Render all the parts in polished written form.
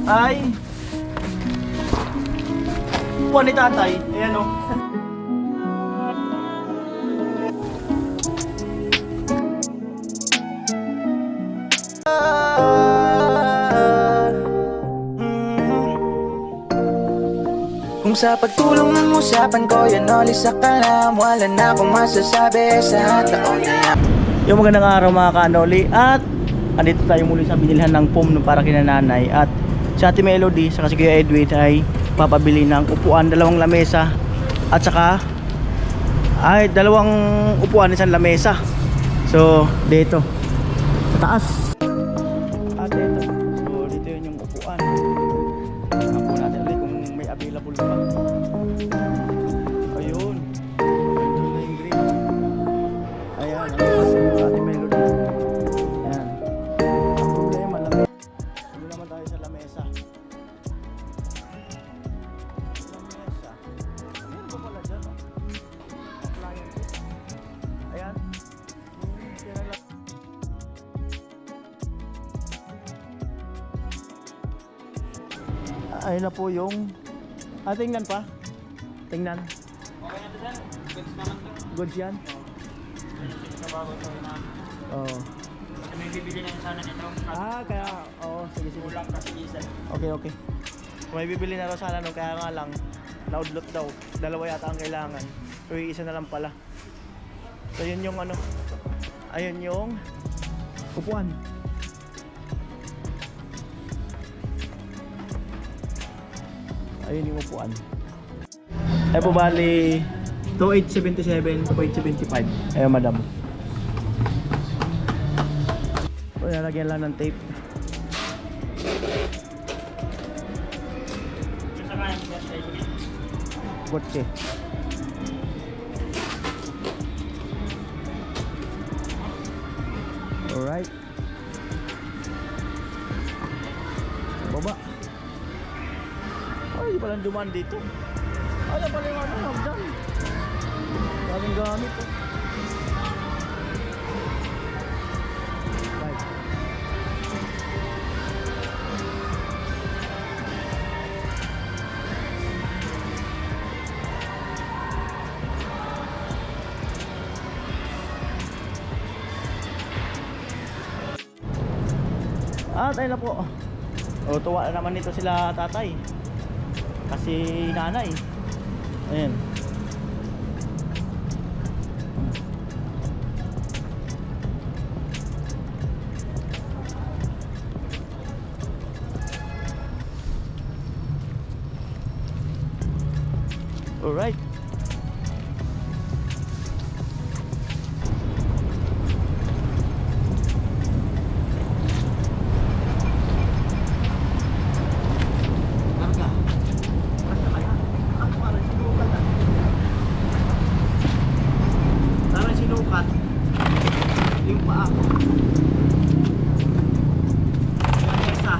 ay upuan ni tatay. Ayan o. Kung sa pagtulong ng usapan ko, yan ulit sa kalam. Wala na akong masasabi sa taon na yan. Yung magandang araw mga kanoli. At andito tayo muli sa binilhan ng foam para kina nanay. At si Ate Melody saka si Kuya Edwin ay papabili ng upuan, dalawang lamesa. At saka ay dalawang upuan, isang lamesa. So dito sa taas. At dito. So dito yun yung upuan. Tingnan po natin ulit kung may available pa. Ayun. Ayun na yung green. Ayan. Ate Melody. Ayan. Ang problema, lamesa. Hindi naman tayo sa lamesa. Lamesa. Meron ba pala dyan? Appliances. Ayan. Kaya lang. Ayun na po yung tingnan pa. Tingnan. Okay na to sir. Goods naman to. Goods yan? Sa bago to na. Oo. Kasi may bibili na sana nito. Kaya, oo, sige, sige. Kulang kasi isa. Okay, okay. Kung may bibili na raw sana nung kaya nga lang, loudlot daw. Dalawa yata ang kailangan. So, yung isa na lang pala. So, yun yung ano. Ayun yung upuan. Ayun yung upuan. Ay po bali 2877, 2875. Ayun madam. O, lalagyan lang ng tape. Yung sa kanan sir, sa ibigay. Kotse. Alright. Baba. Ay, di palang dumaan dito. Ay, pala yung ano, hagdan. Daming gamit oh. Right. At ayun na po. O, tuwa na naman nito sila tatay. Kasi nanay. Ayan. Alright. Karga. Basta kaya. Parang sinukat ah. Parang sinukat. Yung paa. Lamesa.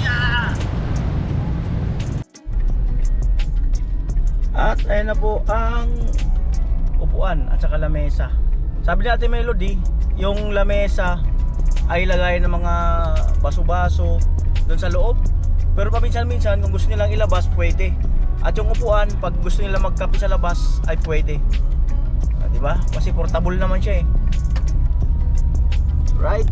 Yeah! At ayun na po ang upuan at saka lamesa. Sabi ni Ate Melody, yung lamesa ay lagay ng mga baso-baso doon sa loob. Pero paminsan-minsan kung gusto nilang ilabas, pwede. At yung upuan, pag gusto nilang magkape sa labas, ay pwede. Di ba? Kasi portable naman siya eh. Right?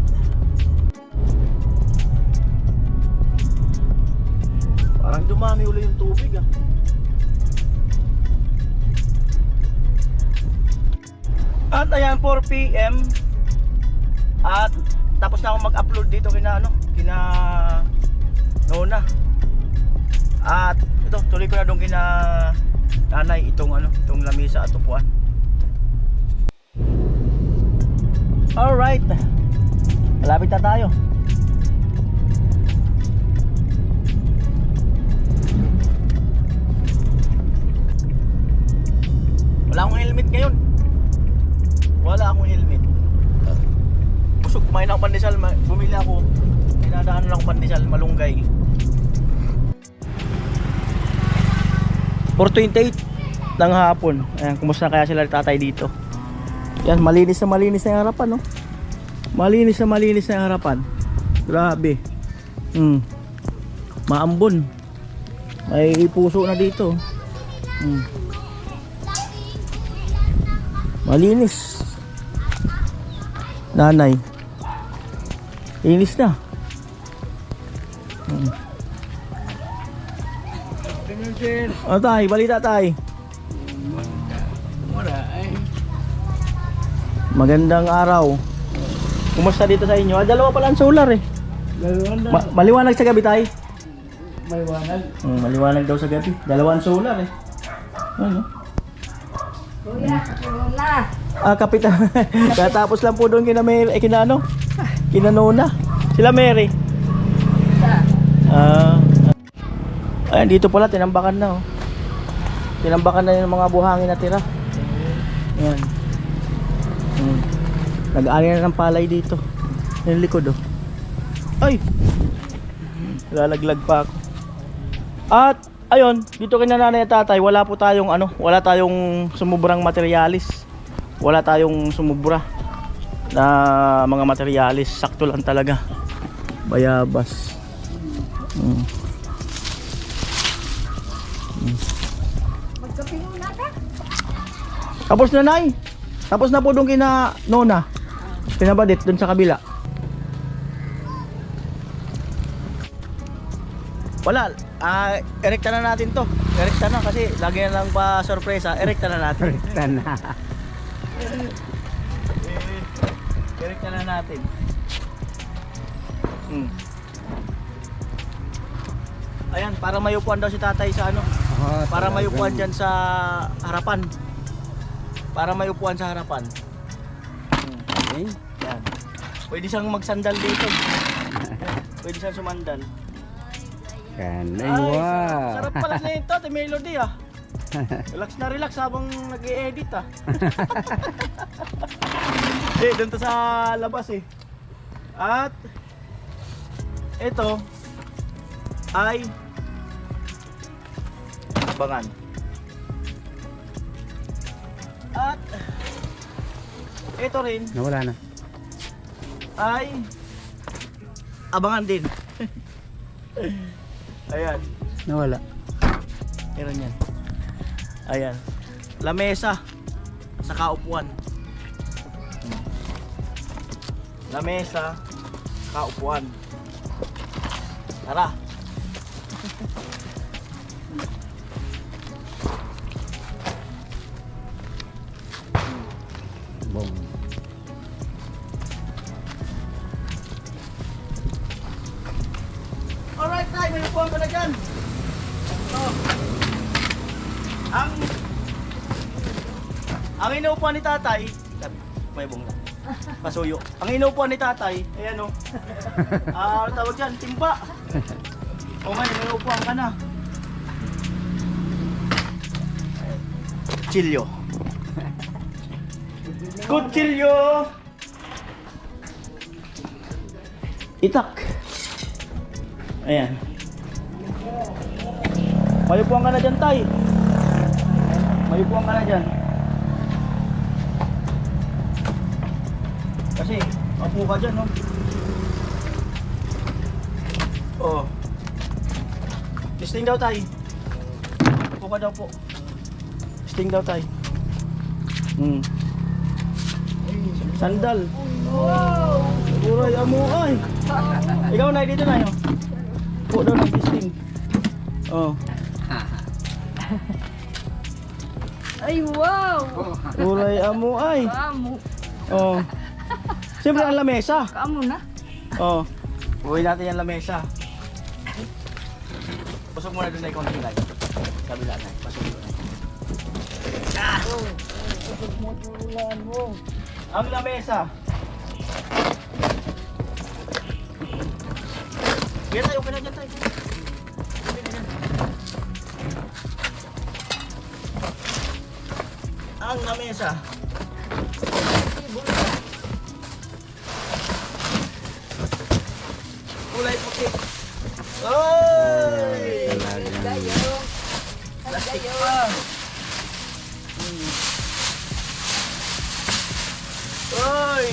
Parang dumami ulit yung tubig ah. At ayan 4 PM. At tapos na ako mag-upload dito kina Nona. At ito tuloy ko na doon kina nanay itong lamesa at upuan. Alright. Malapit na tayo. Wala akong helmet ngayon. Wala akong helmet. Busog, kumain ako pandesal, bumili ako. Dinadaan lang ako pandesal, malunggay. 4:28 ng hapon. Ayan, kumusta kaya sila tatay dito? Yan, malinis na yung harapan, no? Malinis na yung harapan. Grabe. Maambon. May puso na dito. Malinis. Nanay. Linis na. O tay, balita tay. Magandang araw. Kumusta dito sa inyo? Dalawa pala ang solar eh. Maliwanag sa gabi tay? Maliwanag. Maliwanag daw sa gabi. Dalawang solar eh. Ano? Kuya, Nona. Kapitan. Katapos lang po doon kina Mary, kina Nona. Sila Mary. Ayan, dito pala tinambakan na oh. Tinambakan na yung mga buhangin na tira. Ayan. Nag-aani na ng palay dito. Yung likod oh. Ay! Lalaglag pa ako. At ayun, dito kina nanay at tatay, wala tayong sumubrang materialis. Wala tayong sumubra na mga materialis, sakto lang talaga. Bayabas. Magkape muna ka. Tapos na nay. Tapos na po doon kina Nona. Pinabadit doon sa kabila. Wala, erekta na natin to. Erekta na kasi lagi na lang pa sorpresa. Erekta na natin. Erekta na natin. Ayan, para may upuan daw si tatay sa ano. Para may upuan dyan sa harapan. Para may upuan sa harapan. Yan. Pwede siyang magsandal dito. Pwede siyang sumandal. Kanay, wow. Sarap pala nito, Ate Melody ah. Relax na relax habang nag-i-edit ah. Doon to sa labas eh. At ito ay abangan. At ito rin Nawala na. ay abangan din. Ayan. Nawala. Meron yan. Ayan. Lamesa sa kaupuan. Lamesa, kaupuan. Tara. Boom. Alright, tayo. May upuan ko na dyan. Ang inuupuan ni tatay, may bong lang. Pasuyo. Ang inuupuan ni tatay, ayan o. Ano tawag dyan? Timba. O man, may upuan ka na. Kutsilyo. Kutsilyo. Itak. Ayan. May upuan ka na dyan, tay. May upuan ka na dyan. Kasi, mapu ka dyan, no? Oh. Testing daw, tay. Mapu ka daw po. Testing daw, tay. Sandal. Wow! Uray, amuay. Ikaw na, dito na, yun. Po daw ng testing. Oh. Ay, wow! Uray, amuay. Kamu. Oh. Siyempre ang lamesa. Kamu na. Oh. Uwi natin yung lamesa. Pasok muna doon na ikaw ng ilay. Kabila na. Pasok doon. Ang lamesa. Kaya tayo, okay na dyan tayo. Okay na dyan. Ang lamesa. Kulay puti. Oy! Plastic pa. Oy!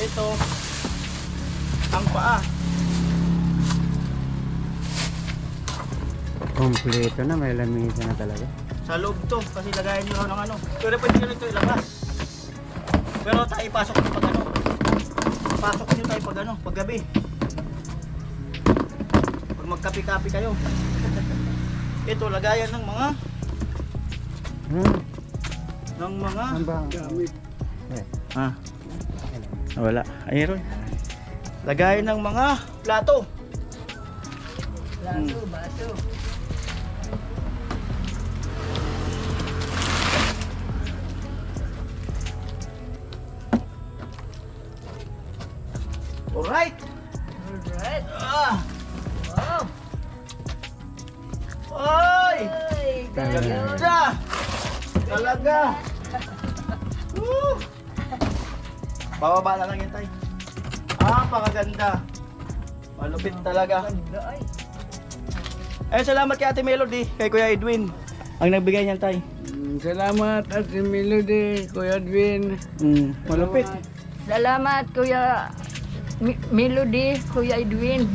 ito ang paa. Kompleto na, may lamisa na talaga. Sa loob to, kasi lagayan nyo ng ano. Pero pwede nyo ito ilabas. Pero tayo ipasok nyo pag ano. Pasok nyo tayo pag ano, pag gabi. Pag magkapi-kapi kayo. Ito, lagayan ng mga Ano ba? Ah. Wala. Ayun. Lagayan ng mga plato. Laso, baso. Alright. Alright. Ah. Wow. Oy! Ay, Ganda! Talaga! Woo! Bababa na lang yan, tay. Ah, pakaganda. Malupit talaga. ay. Eh, salamat kay Ate Melody, kay Kuya Edwin. Ang nagbigay niyan, tay. Salamat at si Melody, Kuya Edwin. Malupit. Salamat, Kuya Melody, Kuya Edwin.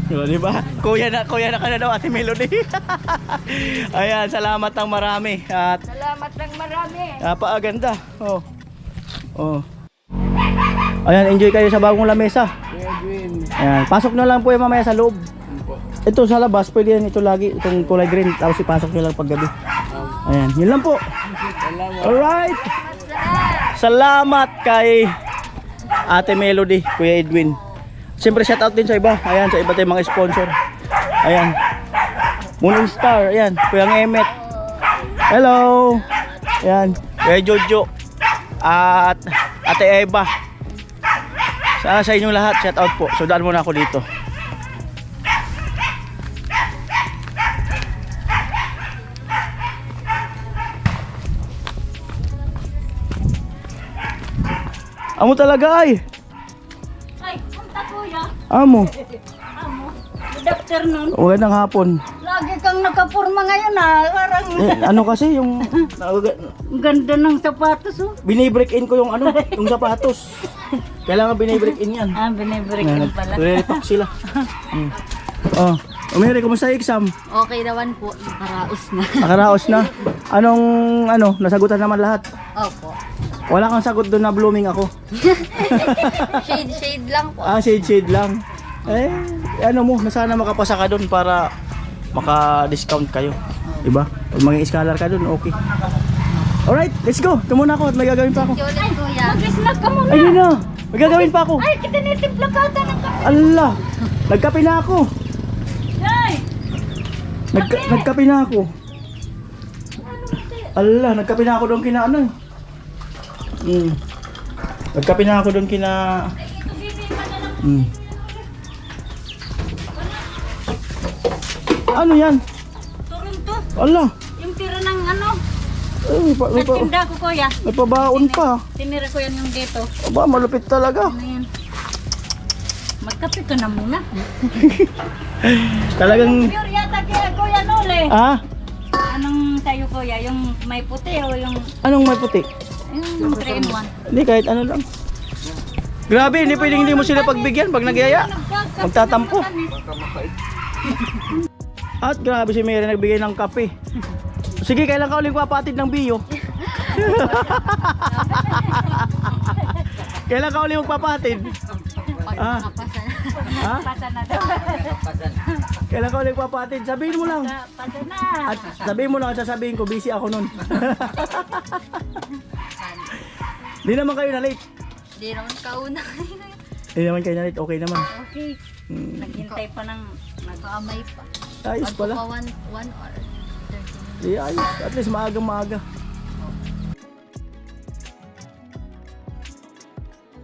Di ba? Kuya na ka na daw, Ate Melody. Ayan, salamat ng marami. At Salamat ng marami. napakaganda. Oh. Oh. Ayan, enjoy kayo sa bagong lamesa. Kuya Edwin. Ayan, pasok nyo lang po yung mamaya sa loob. Ito sa labas, pwede yan ito lagi, itong kulay green. Tapos ipasok nyo lang paggabi. Ayan, yun lang po. Salamat. Alright. Salamat kay Ate Melody, Kuya Edwin. Siyempre shout out din sa iba. Ayan, sa iba tayong mga sponsor. Ayan. Moon Star, ayan, Kuya Emet. Hello. Ayan, Kuya Jojo. At Ate Eva. Sa inyong lahat, shout out po. So daan muna ako dito. Amo talaga ay. Ay, punta kuya. Amo. Amo. Good afternoon. Magandang hapon. Lagi kang nakapurma ngayon ah. Parang Ano kasi yung ganda ng sapatos oh. binibreak in ko yung ano, yung sapatos. Kailangan binibreak in yan. Ah, binibreak in pala. Re-repack sila. Oh, Mary, kumusta yung exam? Okay naman po. Nakaraos na. Nakaraos na. Anong nasagutan naman lahat? Opo. Wala kang sagot doon na blooming ako. Shade lang po. Ah, shade lang. Eh, ano mo, sana makapasa ka doon para maka-discount kayo. Diba? Pag maging scholar ka doon, okay. Alright, let's go. Ito muna ako at may gagawin pa ako. Ulit kuya. Mag-snack ka muna. Ay, yun na. May gagawin pa ako. Ay, tinitimpla ka ata ng kape. Allah, nagkape na ako. Ay! Nagkape na ako. Allah, nagkape na ako doon kina ano. Nagkape na ako doon kina Ano yan? Toronto. Allah, Yung tira ng ano. may ko kuya. pabaon pa. Tinira ko yan yung dito. Aba, malupit talaga. Ano yan? Magkape ka na muna. Talagang, Pure yata kaya kuya Nole. ah, Anong tayo kuya? Yung may puti o yung anong may puti? 3 in 1? Hindi, kahit ano lang. Grabe, hindi pwedeng hindi mo sila pagbigyan pag nagyaya. Magtatampo. At grabe si Mary nagbigay ng kape. Sige, kailan ka ulit papatid ng biyo? Kailan ka ulit magpapatid? Ah. Ha? Pasa na daw. Kailan ka ulit papatid? Sabihin mo lang. Pasa na. At sabihin mo lang at sasabihin ko, busy ako nun. Di naman kayo na late. Di naman kauna. Di naman kayo na late, okay naman. Okay. Naghintay pa ng nag-amay pa. Ayos pala. 1 hour. 30 minutes. Di ayos. At least maaga.